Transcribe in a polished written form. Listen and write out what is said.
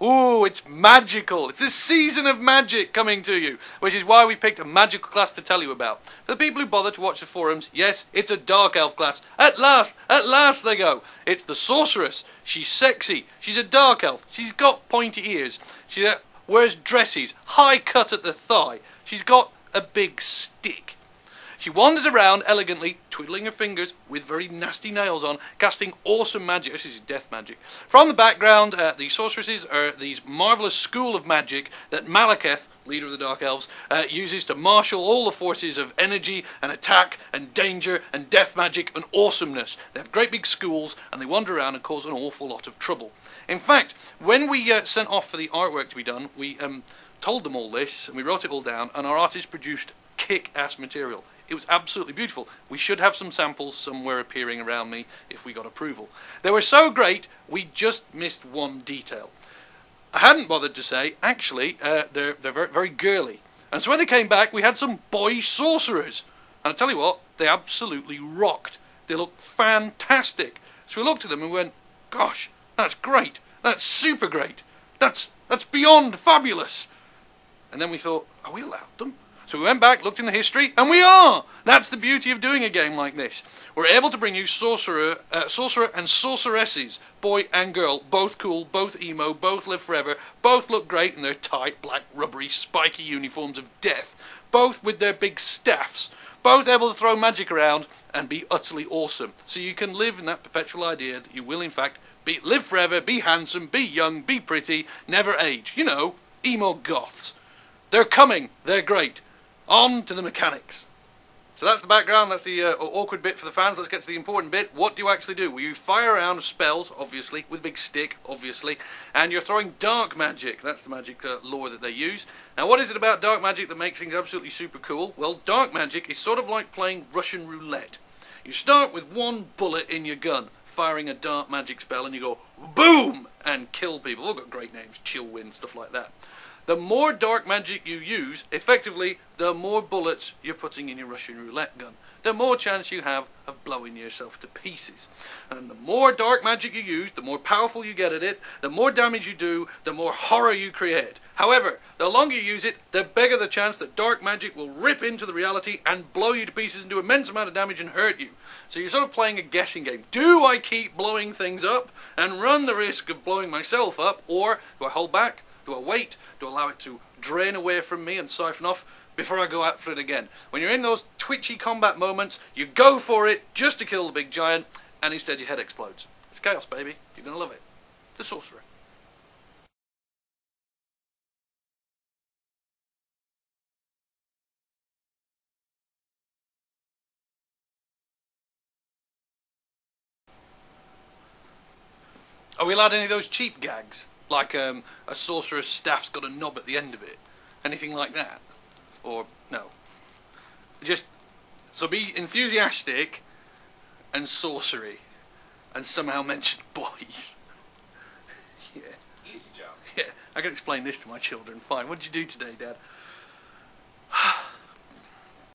Ooh, it's magical. It's the season of magic coming to you, which is why we picked a magical class to tell you about. For the people who bother to watch the forums, yes, it's a dark elf class. At last they go. It's the sorceress. She's sexy. She's a dark elf. She's got pointy ears. She wears dresses, high cut at the thigh. She's got a big stick. She wanders around elegantly, twiddling her fingers with very nasty nails on, casting awesome magic. This is death magic. From the background, the sorceresses are these marvellous school of magic that Malekith, leader of the Dark Elves, uses to marshal all the forces of energy and attack and danger and death magic and awesomeness. They have great big schools and they wander around and cause an awful lot of trouble. In fact, when we sent off for the artwork to be done, we told them all this and we wrote it all down, and our artist produced kick-ass material. It was absolutely beautiful. We should have some samples somewhere appearing around me if we got approval. They were so great, we just missed one detail. I hadn't bothered to say, actually, they're very, very girly. And so when they came back, we had some boy sorcerers. And I tell you what, they absolutely rocked. They looked fantastic. So we looked at them and we went, gosh, that's great. That's super great. That's beyond fabulous. And then we thought, are we allowed them? So we went back, looked in the history, and we are! That's the beauty of doing a game like this. We're able to bring you sorcerer and sorceresses, boy and girl, both cool, both emo, both live forever, both look great in their tight, black, rubbery, spiky uniforms of death, both with their big staffs, both able to throw magic around and be utterly awesome. So you can live in that perpetual idea that you will in fact live forever, be handsome, be young, be pretty, never age. You know, emo goths. They're coming, they're great. On to the mechanics. So that's the background, that's the awkward bit for the fans. Let's get to the important bit. What do you actually do? Well, you fire around spells, obviously, with a big stick, obviously, and you're throwing dark magic. That's the magic lore that they use. Now, what is it about dark magic that makes things absolutely super cool? Well, dark magic is sort of like playing Russian roulette. You start with one bullet in your gun, firing a dark magic spell, and you go, boom, and kill people. All got great names, Chillwind, stuff like that. The more dark magic you use, effectively, the more bullets you're putting in your Russian roulette gun. The more chance you have of blowing yourself to pieces. And the more dark magic you use, the more powerful you get at it, the more damage you do, the more horror you create. However, the longer you use it, the bigger the chance that dark magic will rip into the reality and blow you to pieces and do immense amount of damage and hurt you. So you're sort of playing a guessing game. Do I keep blowing things up and run the risk of blowing myself up, or do I hold back? Do I wait? Do I allow it to drain away from me and siphon off before I go out for it again? When you're in those twitchy combat moments, you go for it just to kill the big giant, and instead your head explodes. It's chaos, baby. You're going to love it. The Sorcerer. Are we allowed any of those cheap gags? Like a sorcerer's staff's got a knob at the end of it. Anything like that? Or, no. Just, so be enthusiastic and sorcery. And somehow mention boys. Yeah. Easy job. Yeah, I can explain this to my children. Fine. What did you do today, Dad?